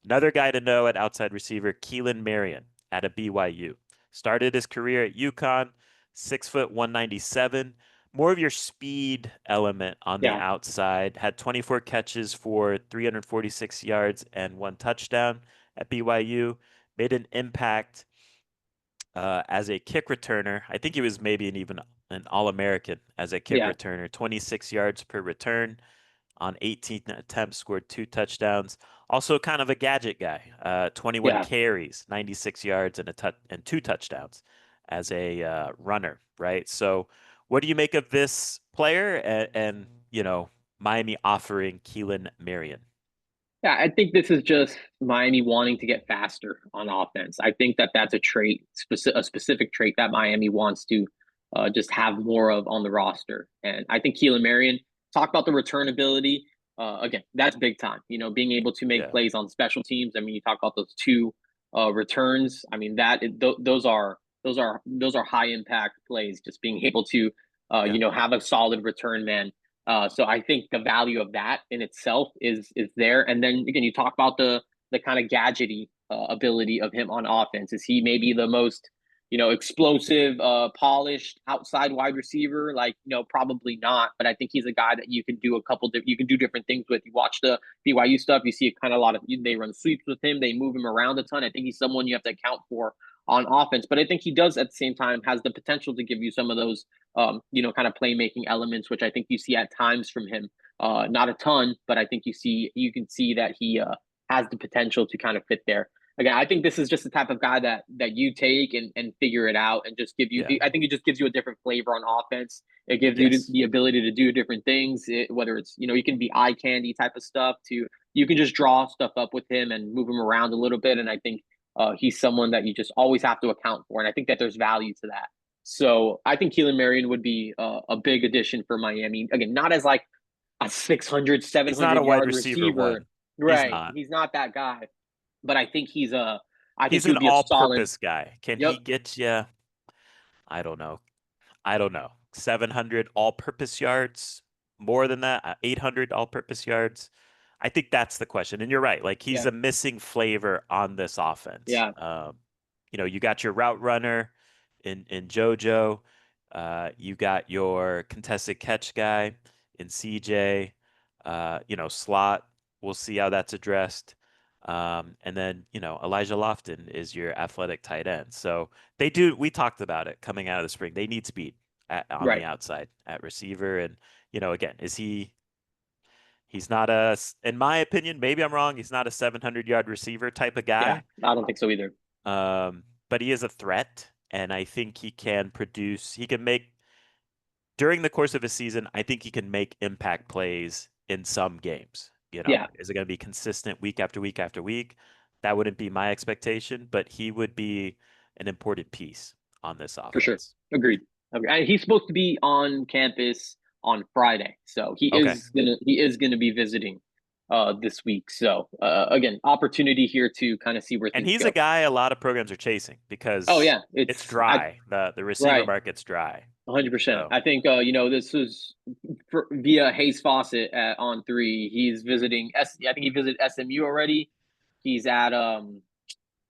Another guy to know at outside receiver, Keelin Marion at a BYU. Started his career at UConn, 6 foot 197. More of your speed element on the Yeah. outside. Had 24 catches for 346 yards and one touchdown at BYU. Made an impact as a kick returner. I think he was maybe even an All-American as a kick Yeah. returner. 26 yards per return on 18 attempts, scored two touchdowns. Also, kind of a gadget guy. 21 Yeah. carries, 96 yards, and two touchdowns as a runner. Right. So, what do you make of this player and Miami offering Keelin Marion? Yeah, I think this is just Miami wanting to get faster on offense. I think that that's a trait, a specific trait that Miami wants to just have more of on the roster. And I think Keelan Marion, talk about the return ability. Again, that's big time. Being able to make Yeah. plays on special teams. I mean, you talk about those two returns. I mean, those are high impact plays. Just being able to Yeah. have a solid return man. So I think the value of that in itself is there. And then again, you talk about the kind of gadgety ability of him on offense. Is he maybe the most explosive, polished outside wide receiver? Like probably not. But I think he's a guy that you can do you can do different things with. You watch the BYU stuff, you see kind of a lot of they run sweeps with him. They move him around a ton. I think he's someone you have to account for on offense. But I think he does at the same time has the potential to give you some of those kind of playmaking elements, which I think you see at times from him. Not a ton, but I think you can see that he has the potential to kind of fit there. Again, I think this is just the type of guy that you take and figure it out and just give you. Yeah. I think it just gives you a different flavor on offense. It gives you Yes. the ability to do different things. Whether it's you can be eye candy type of stuff to you can just draw stuff up with him and move him around a little bit. And I think he's someone that you just always have to account for. And I think that there's value to that. So I think Keelan Marion would be a big addition for Miami. Again, not as like a 600, He's seven not a hundred wide yard receiver receiver. one. He's Right. not. He's not that guy. But I think He's he an would be a solid. all-purpose guy. Can he Yep. get you? I don't know. I don't know. 700 all-purpose yards, more than that, 800 all-purpose yards. I think that's the question. And you're right. Like he's Yeah. a missing flavor on this offense. Yeah. You got your route runner in JoJo. You got your contested catch guy in CJ. Slot. We'll see how that's addressed. And then, Elijah Lofton is your athletic tight end. So we talked about it coming out of the spring. They need speed on the Right. outside at receiver. And, again, he's not in my opinion, maybe I'm wrong. He's not a 700-yard receiver type of Yeah. guy. I don't think so either. But he is a threat. And I think he can make, during the course of a season, I think he can make impact plays in some games. Yeah. Is it going to be consistent week after week after week? That wouldn't be my expectation, but he would be an important piece on this For sure. offense. Agreed. Okay. And he's supposed to be on campus on Friday, so Okay. he is gonna be visiting this week. So again, opportunity here to kind of see where And things he's a go. guy a lot of programs are chasing Oh because yeah, it's it's I dry. The receiver right. market's dry. 100%. So, I think this was via Hayes Fawcett at on three. He's visiting I think he visited SMU already. He's at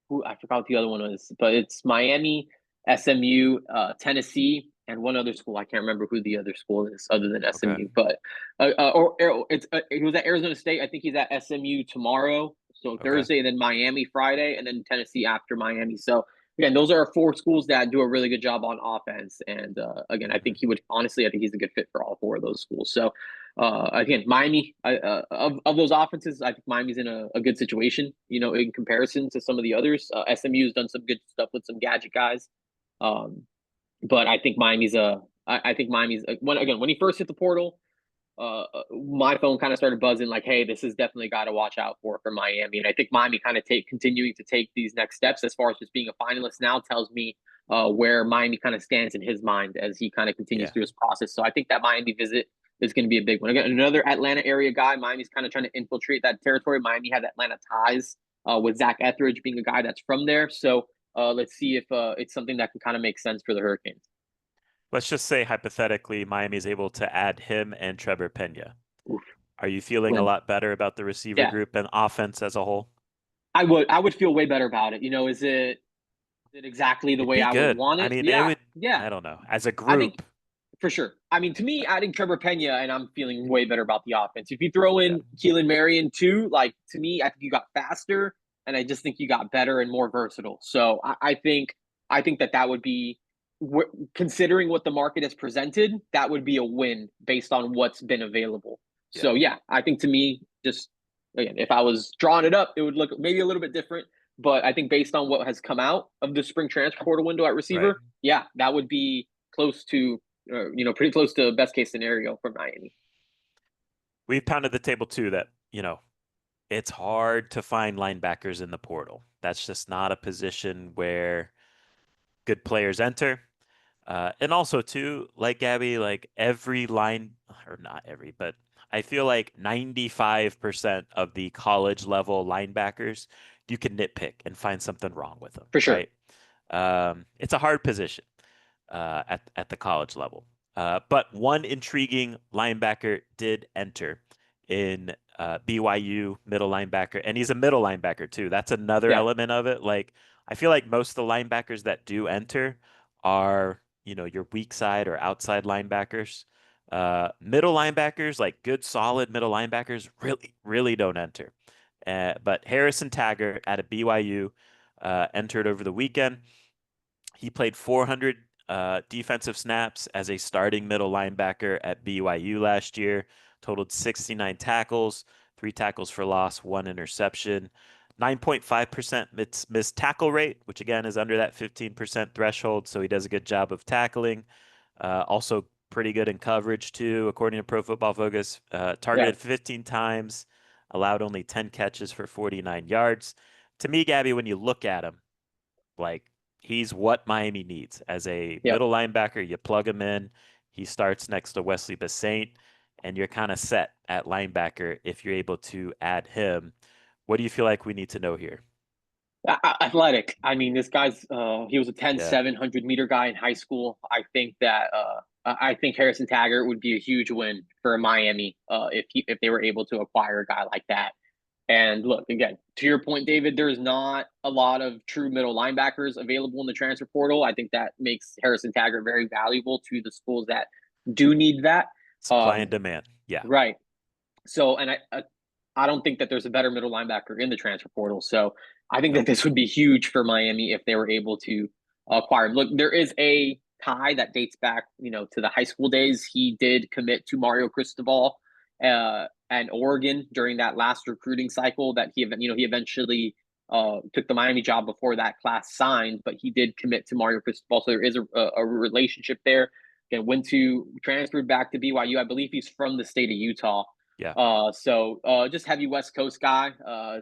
who I forgot what the other one was, but it's Miami, SMU, Tennessee, and one other school. I can't remember who the other school is other than okay. SMU. But it's he was at Arizona State. I think he's at SMU tomorrow. So Okay. Thursday, and then Miami Friday, and then Tennessee after Miami. So again, those are four schools that do a really good job on offense. And again, I Mhm. think I think he's a good fit for all four of those schools. So again, Miami of those offenses, I think Miami's in a good situation. In comparison to some of the others, SMU has done some good stuff with some gadget guys, but I think Miami's when he first hit the portal, my phone kind of started buzzing like, hey, this is definitely a guy to watch out for Miami. And I think Miami kind of continuing to take these next steps as far as just being a finalist now tells me where Miami kind of stands in his mind as he kind of continues Yeah. through his process. So I think that Miami visit is going to be a big one. Again, another Atlanta area guy. Miami's kind of trying to infiltrate that territory. Miami had Atlanta ties with Zach Etheridge being a guy that's from there. So let's see if it's something that can kind of make sense for the Hurricanes. Let's just say hypothetically Miami is able to add him and Trevor Pena. Oof, Are you feeling a win. lot better about the receiver Yeah, group and offense as a whole? I would feel way better about it. Is it exactly the It'd way be I would good. want I it? mean, it Yeah, would, yeah. I don't know. As a I think group, for sure. I mean, to me, adding Trevor Pena, and I'm feeling way better about the offense. If you throw yeah. in Keelin Marion too, like to me, I think you got faster, and I just think you got better and more versatile. So I think that would be, considering what the market has presented, that would be a win based on what's been available. Yeah. So yeah, I think to me, just again, if I was drawing it up, it would look maybe a little bit different. But I think based on what has come out of the spring transfer portal window at Right. receiver, yeah, that would be close to, pretty close to best case scenario for Miami. We've pounded the table too that, it's hard to find linebackers in the portal. That's just not a position where good players enter. And also too, like Gabby, like every line, or not every, but I feel like 95% of the college level linebackers, you can nitpick and find something wrong with them, For sure. right? It's a hard position at the college level. But one intriguing linebacker did enter in BYU middle linebacker, and he's a middle linebacker too. That's another Yeah. element of it. Like I feel like most of the linebackers that do enter are, your weak side or outside linebackers. Middle linebackers, like good solid middle linebackers, really, really don't enter. But Harrison Tagert out of BYU entered over the weekend. He played 400 defensive snaps as a starting middle linebacker at BYU last year, totaled 69 tackles, 3 tackles for loss, 1 interception, 9.5% missed tackle rate, which again is under that 15% threshold. So he does a good job of tackling. Also, pretty good in coverage, too, according to Pro Football Focus. Yeah. Targeted 15 times, allowed only 10 catches for 49 yards. To me, Gabby, when you look at him, like he's what Miami needs as a Yep. middle linebacker. You plug him in, he starts next to Wesley Basaint, and you're kind of set at linebacker if you're able to add him. What do you feel like we need to know here? Athletic. I mean, this guy's he was a 10 Yeah, 700 meter guy in high school. I think Harrison Taggart would be a huge win for Miami if they were able to acquire a guy like that. And look, again, to your point, David, there's not a lot of true middle linebackers available in the transfer portal. I think that makes Harrison Taggart very valuable to the schools that do need that. supply and Um, demand. Yeah, right. So, and I don't think that there's a better middle linebacker in the transfer portal. So, I think that nope. this would be huge for Miami if they were able to acquire him. Look, there is a tie that dates back, to the high school days. He did commit to Mario Cristobal and Oregon during that last recruiting cycle. That he eventually took the Miami job before that class signed, but he did commit to Mario Cristobal. So there is a relationship there. Again, transferred back to BYU. I believe he's from the state of Utah. Yeah, So just heavy West Coast guy.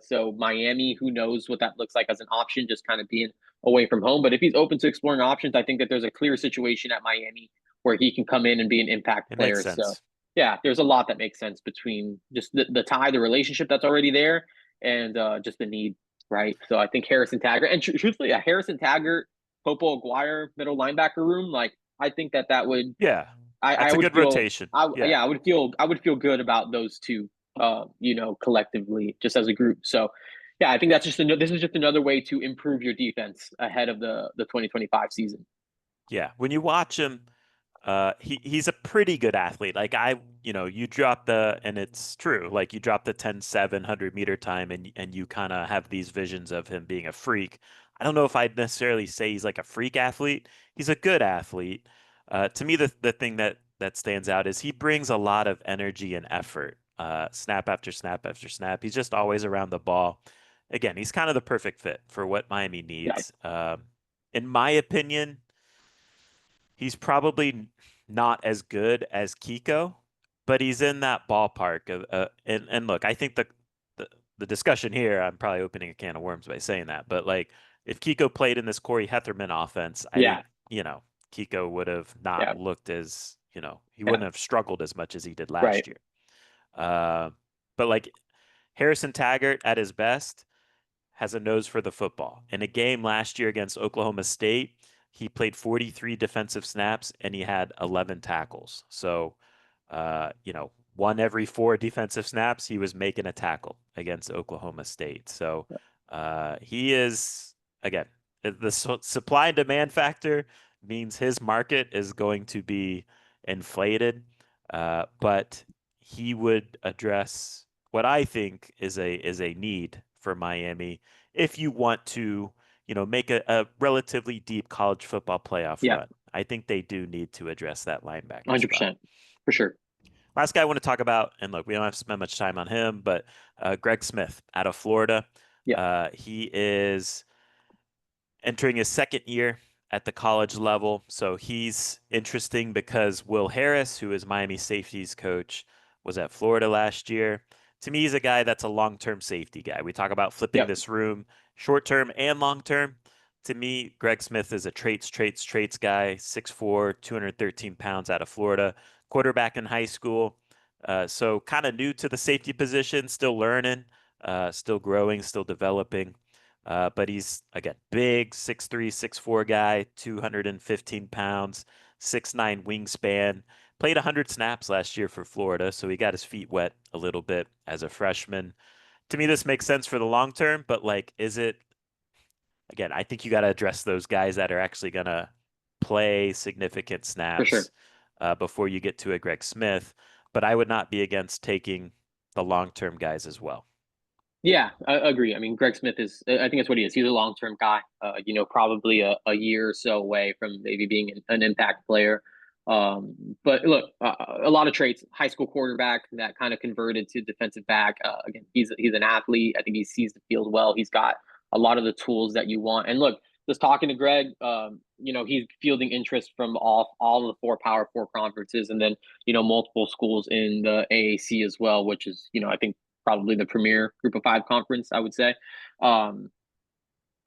So Miami, who knows what that looks like as an option, just kind of being away from home. But if he's open to exploring options, I think that there's a clear situation at Miami where he can come in and be an impact it makes player. So sense. yeah, there's a lot that makes sense between just the tie, the relationship that's already there, and just the need, right? So I think Harrison Taggart, and truthfully, a Harrison Taggart, Popo Aguirre middle linebacker room, like I think that would Yeah, I that's a would good feel rotation. Yeah, yeah, I would feel good about those two collectively just as a group. So yeah, I think this is just another way to improve your defense ahead of the 2025 season. yeah. When you watch him, he's a pretty good athlete. Like you drop and it's true. Like you drop the 10-700 meter time, and you kind of have these visions of him being a freak. I don't know if I'd necessarily say he's like a freak athlete. He's a good athlete. To me, the thing that stands out is he brings a lot of energy and effort. Snap after snap after snap. He's just always around the ball. Again, he's kind of the perfect fit for what Miami Yeah, needs. In my opinion, he's probably not as good as Kiko, but he's in that ballpark of and look, I think the the discussion here, I'm probably opening a can of worms by saying that, but like if Kiko played in this Corey Hetherman offense, I yeah, think, Kiko would have not yeah. looked as he Yeah. wouldn't have struggled as much as he did Right. last year. Uh, but like Harrison Taggart at his best has a nose for the football. In a game last year against Oklahoma State, he played 43 defensive snaps and he had 11 tackles. So, one every four defensive snaps, he was making a tackle against Oklahoma State. So, he is, again, the supply and demand factor means his market is going to be inflated, but he would address what I think is a need for Miami if you want to, make a relatively deep college football playoff Yeah. run. I think they do need to address that linebacker spot. 100%. For sure. Last guy I want to talk about, and look, we don't have to spend much time on him, but Greg Smith out of Florida. Yeah. He is entering his second year at the college level. So he's interesting because Will Harris, who is Miami safeties coach, was at Florida last year. To me, he's a guy that's a long-term safety guy. We talk about flipping Yep. this room short-term and long-term. To me, Greg Smith is a traits guy, 6'4", 213 pounds out of Florida, quarterback in high school. So kind of new to the safety position, still learning, still growing, still developing. But he's, again, big, 6'3", 6'4" guy, 215 pounds, 6'9" wingspan. Played 100 snaps last year for Florida, so he got his feet wet a little bit as a freshman. To me, this makes sense for the long term, but like, is it, again, I think you got to address those guys that are actually going to play significant For sure. snaps before you get to a Greg Smith. But I would not be against taking the long-term guys as well. Yeah, I agree. I mean, Greg Smith is, I think that's what he is. He's a long term guy, probably a year or so away from maybe being an impact player. But look, a lot of traits, high school quarterback that kind of converted to defensive back. Again, he's an athlete. I think he sees the field well. He's got a lot of the tools that you want. And look, just talking to Greg, he's fielding interest from all of the Power Four conferences, and then multiple schools in the AAC as well, which is I think probably the premier Group of Five conference, I would say. Um,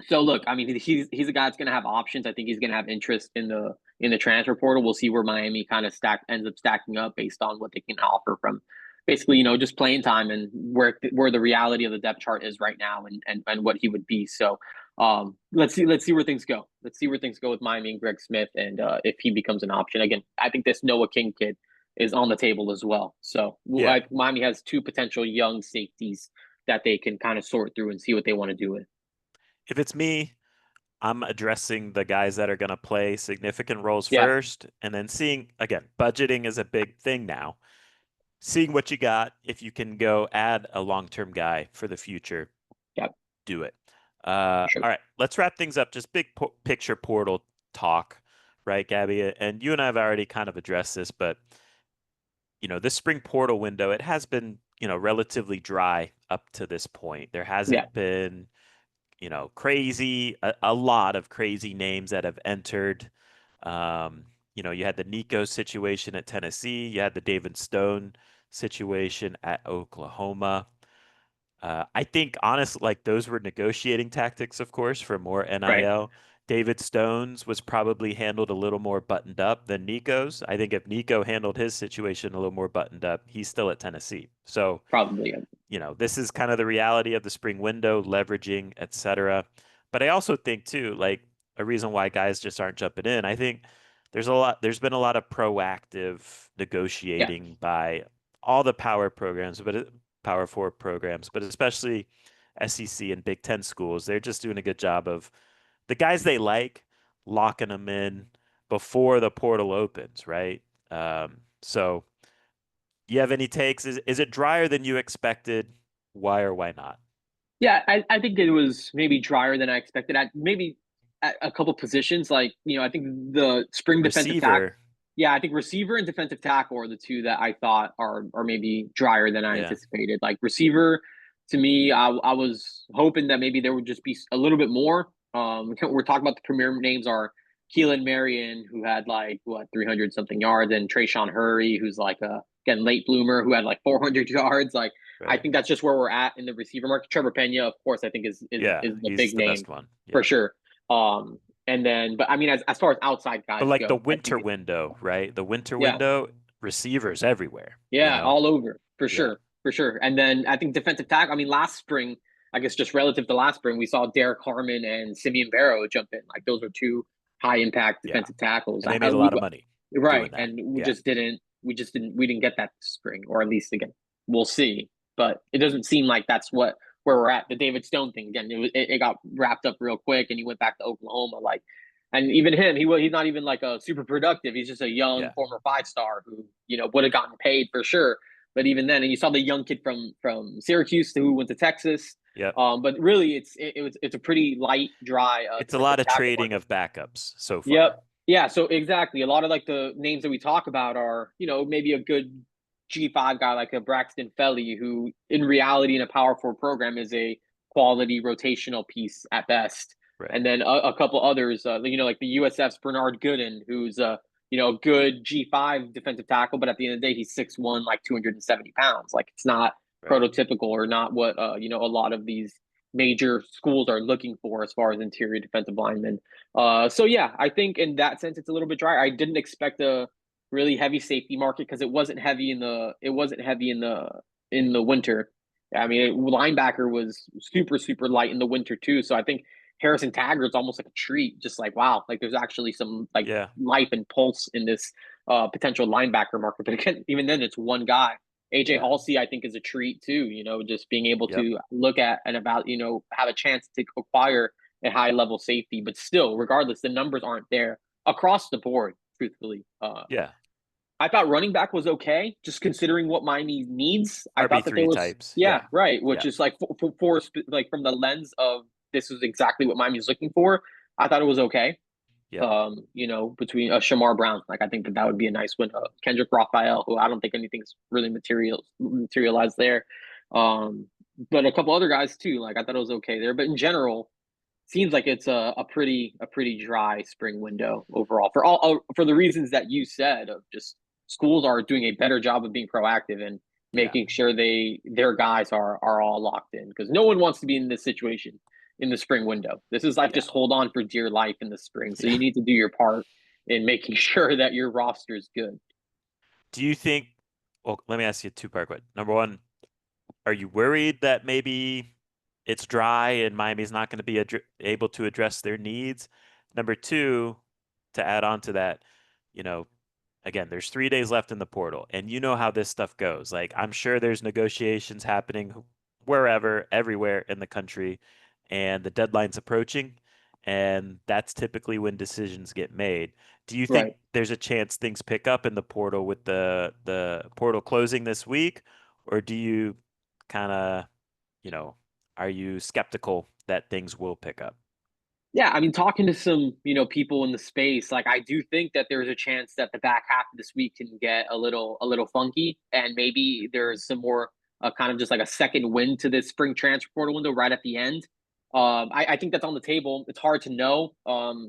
so look, I mean, he's a guy that's going to have options. I think he's going to have interest in the transfer portal. We'll see where Miami kind of ends up stacking up based on what they can offer from basically just playing time and where the reality of the depth chart is right now and what he would be. So let's see where things go. Let's see where things go with Miami and Greg Smith, and if he becomes an option again. I think this Noah King kid is on the table as well. So Yeah. Miami has two potential young safeties that they can kind of sort through and see what they want to do with. If it's me, I'm addressing the guys that are going to play significant roles Yeah. first, and then seeing, again, budgeting is a big thing now. Seeing what you got, if you can go add a long-term guy for the future, Yeah. do it. Sure. All right, let's wrap things up. Just big picture portal talk, right, Gabby? And you and I have already kind of addressed this, but this spring portal window, it has been, relatively dry up to this point. There Yeah. hasn't been crazy, a lot of crazy names that have entered. You had the Nico situation at Tennessee, you had the David Stone situation at Oklahoma. I think honestly, like those were negotiating tactics, of course, for more Right. NIL. David Stone's was probably handled a little more buttoned up than Nico's. I think if Nico handled his situation a little more buttoned up, he's still at Tennessee. So Probably. Yeah. this is kind of the reality of the spring window, leveraging, etc. But I also think too, like a reason why guys just aren't jumping in. I think there's been a lot of proactive Yeah. negotiating by all the power programs, but Power Four programs, but especially SEC and Big Ten schools. They're just doing a good job of the guys they like locking them in before the portal opens, right? So you have any takes? Is it drier than you expected? Why or why not? Yeah, I think it was maybe drier than I expected. Maybe at a couple positions, like I think the spring defensive tackle. Receiver, Yeah, I think receiver and defensive tackle are the two that I thought are maybe drier than I yeah, anticipated. Like receiver, to me, I was hoping that maybe there would just be a little bit more. We're talking about the premier names are Keelin Marion, who had like what 300 something yards, and Trayshawn Hurry, who's like a again late bloomer who had like 400 yards. Like I right. think that's just where we're at in the receiver market. Trevor Pena, of course, I think is Yeah, is the he's big the name best one. for Yeah. sure. And then, but I mean, as far as outside But guys like the go, I think winter it's window, right? The winter yeah, window, receivers everywhere, you yeah, know? all over for Yeah. sure, for sure. And then I think defensive tackle. I mean, last spring, I guess just relative to last spring, we saw Derek Harmon and Simeon Barrow jump in. Like those were two high impact Yeah. defensive tackles. And they made a lot of money Right, doing that. and Yeah. we didn't get that this spring, or at least again, we'll see. But it doesn't seem like that's where we're at. The David Stone thing again, it got wrapped up real quick, and he went back to Oklahoma. Like, and even him, he's not even like a super productive. He's just a young Yeah. former 5 star who would have gotten paid for sure. But even then, and you saw the young kid from Syracuse who went to Texas. Yep. But really, it's a pretty light, dry It's a defensive lot of tackle trading market. of backups so Yep. far. Yeah. So exactly, a lot of like the names that we talk about are maybe a good G5 guy like a Braxton Feli, who in reality in a Power Four program is a quality rotational piece at best. Right. And then a couple others, like the USF's Bernard Gooden, who's a good G5 defensive tackle, but at the end of the day, he's 6'1", like 270 pounds. Like it's not Right. prototypical or not what a lot of these major schools are looking for as far as interior defensive linemen. So yeah, I think in that sense it's a little bit dry. I didn't expect a really heavy safety market because it wasn't heavy in the winter. I mean, linebacker was super light in the winter too. So I think Harrison Taggert's almost like a treat. Just like wow, like there's actually some like Yeah. life and pulse in this potential linebacker market. But again, even then, it's one guy. AJ Yeah. Haulcy, I think, is a treat too. Just being able Yep. to look at and about have a chance to acquire a high level safety, but still, regardless, the numbers aren't there across the board. Truthfully, Yeah. I thought running back was okay, just considering what Miami needs. I thought that there RB3 was, types. yeah, Yeah. right, which Yeah. is like like from the lens of this is exactly what Miami's looking for. I thought it was okay. Yep. Between Shamar Brown, like I think that would be a nice win. Kendrick Raphael, who I don't think anything's really materialized there. Um, but a couple other guys too. Like I thought it was okay there, but in general, seems like it's a pretty dry spring window overall for the reasons that you said of just schools are doing a better job of being proactive and Yeah. making sure their guys are all locked in because no one wants to be in this situation in the spring window. This is like Yeah. just hold on for dear life in the spring. So Yeah. you need to do your part in making sure that your roster is good. Do you think, well, let me ask you a two-part question. Number one, are you worried that maybe it's dry and Miami's not going to be able to address their needs? Number two, to add on to that, you know, again, there's 3 days left in the portal, and you know how this stuff goes. Like, I'm sure there's negotiations happening wherever, everywhere in the country, and the deadline's approaching, and that's typically when decisions get made. Do you think Right. there's a chance things pick up in the portal with the portal closing this week, or do you kind of, you know, are you skeptical that things will pick up? Yeah, I mean, talking to some, people in the space, like I do think that there's a chance that the back half of this week can get a little funky, and maybe there's some more kind of just like a second wind to this spring transfer portal window right at the end. I think that's on the table. It's hard to know.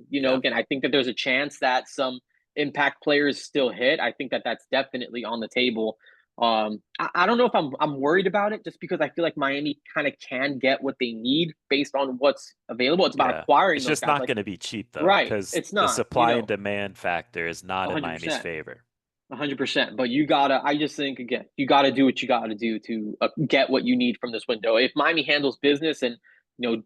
Yeah. Again, I think that there's a chance that some impact players still hit. I think that that's definitely on the table. I don't know if I'm worried about it just because I feel like Miami kind of can get what they need based on what's available. It's about Yeah. acquiring It's those just guys. not Like, going to be cheap though, right, because it's the not, supply and demand factor is not in Miami's 100%. favor. 100%. But I just think, again, you got to do what you got to do to get what you need from this window. If Miami handles business and,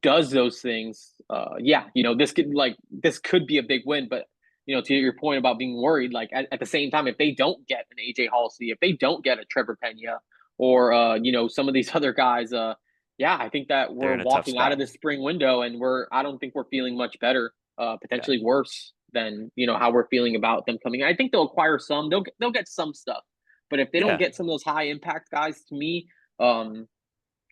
does those things, yeah, this could be a big win. But, to your point about being worried, like at the same time, if they don't get an AJ Halsey, if they don't get a Trevor Pena or, some of these other guys, yeah, I think that They're we're in a tough walking out of spot. the spring window and I don't think we're feeling much better, Yeah. potentially worse than how we're feeling about them coming in. I think they'll acquire some. They'll get some stuff, but if they don't Yeah. get some of those high impact guys, to me, um,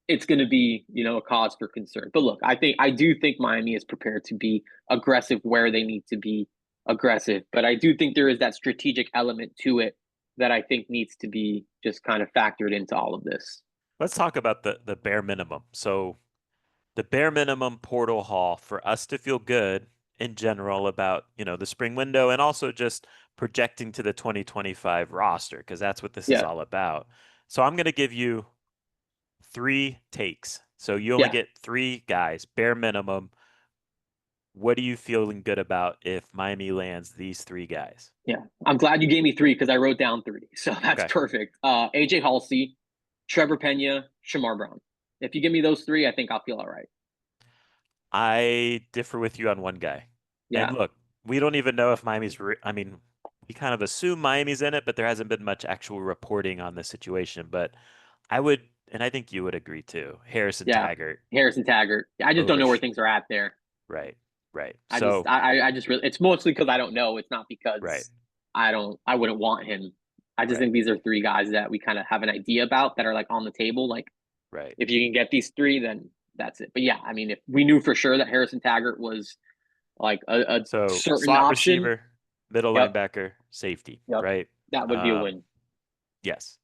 it's going to be a cause for concern. But look, I do think Miami is prepared to be aggressive where they need to be aggressive, but I do think there is that strategic element to it that I think needs to be just kind of factored into all of this. Let's talk about the bare minimum. So the bare minimum portal haul for us to feel good in general about, the spring window and also just projecting to the 2025 roster, because that's what this is Yeah, all about. So I'm going to give you 3 takes. So you only yeah, get 3 guys, bare minimum. what are you feeling good about if Miami lands these three guys? Yeah, I'm glad you gave me three because I wrote down three, so that's Okay. perfect. AJ Haulcy, Trevor Pena, Shamar Brown. If you give me those three, I think I'll feel all right. I differ with you on one guy. And Yeah, look, we don't even know if I mean, we kind of assume Miami's in it, but there hasn't been much actual reporting on the situation. But I would, and I think you would agree too, Harrison yeah. Taggart Harrison Tagert. I just don't over, know where things are at there. right, right. I just, So, I just really. It's mostly because I don't know. It's not right, because I don't. I wouldn't want him. I just right, think these are three guys that we kind of have an idea about that are like on the table. Like, right. if you can get these three, then that's it. But yeah, I mean, if we knew for sure that Harrison Taggart was like a So certain slot option, receiver, middle yep, linebacker, safety, yep, right? that would be a Um, win. yes.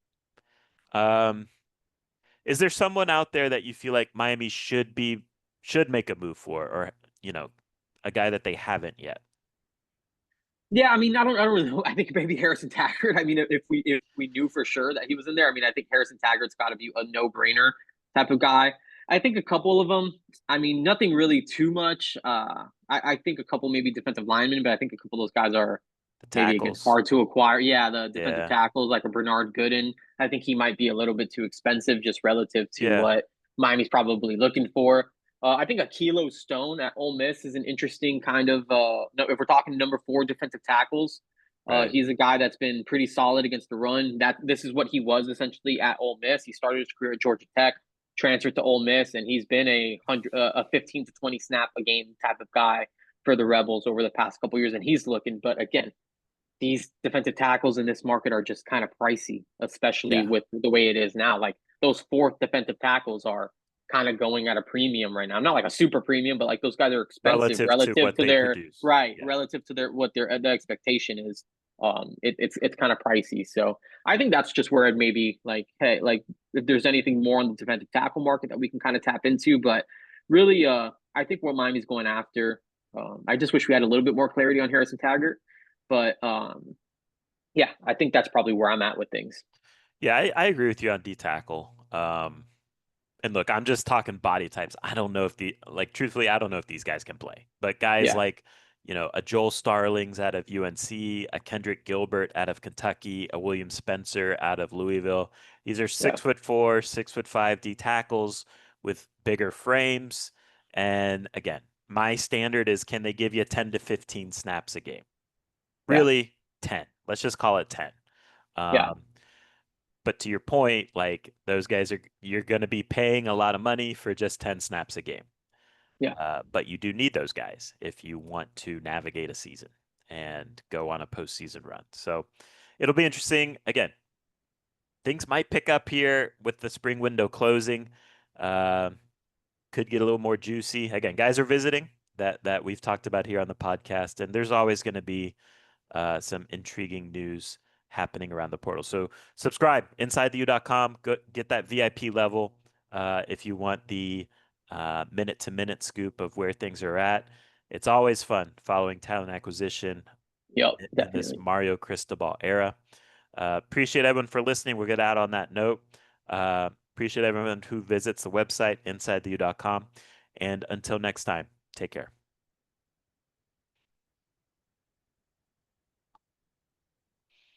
Um, is there someone out there that you feel like Miami should make a move for, or you know, a guy that they haven't yet? Yeah, I mean, I don't really know. I think maybe Harrison Taggart. I mean, if we knew for sure that he was in there, I mean, I think Harrison Taggart's got to be a no brainer type of guy. I think a couple of them. I mean, nothing really too much. I think a couple maybe defensive linemen, but I think a couple of those guys are The maybe again tackles. hard to acquire. Yeah, the defensive Yeah. tackles like a Bernard Gooden. I think he might be a little bit too expensive just relative to Yeah. what Miami's probably looking for. I think a Kilo Stone at Ole Miss is an interesting kind of. No, if we're talking number four defensive tackles, Right. he's a guy that's been pretty solid against the run. That this is what he was essentially at Ole Miss. He started his career at Georgia Tech, transferred to Ole Miss, and he's been a 15 to 20 snap a game type of guy for the Rebels over the past couple years, and he's looking. But again, these defensive tackles in this market are just kind of pricey, especially Yeah. with the way it is now. Like those fourth defensive tackles are kind of going at a premium right now. Not like a super premium, but like those guys are expensive Relative to relative what to they their produce. right, Yeah. relative to their what their the expectation is. It's kind of pricey. So I think that's just where it may be like, hey, like if there's anything more on the defensive tackle market that we can kind of tap into, but really, I think what Miami's going after. I just wish we had a little bit more clarity on Harrison Taggart, but yeah, I think that's probably where I'm at with things. Yeah, I agree with you on D tackle. And look, I'm just talking body types. I don't know if truthfully, I don't know if these guys can play. But guys Yeah, like, a Joel Starlings out of UNC, a Kendrick Gilbert out of Kentucky, a William Spencer out of Louisville. These are yeah, 6'4", 6'5" D tackles with bigger frames. And again, my standard is can they give you 10 to 15 snaps a game? yeah, Really, 10. Let's just call it 10. yeah, Um, but to your point, like those guys you're going to be paying a lot of money for just 10 snaps a game. yeah, But you do need those guys if you want to navigate a season and go on a postseason run. So it'll be interesting. Again, things might pick up here with the spring window closing. Uh, could get a little more juicy. Again, guys are visiting that we've talked about here on the podcast, and there's always going to be some intriguing news happening around the portal. So subscribe insidetheu.com. Go, get that VIP level if you want the minute to minute scoop of where things are at. It's always fun following talent acquisition yep, in this definitely. Mario Cristobal era. Appreciate everyone for listening. We'll get out on that note. Appreciate everyone who visits the website insidetheu.com. And until next time, take care.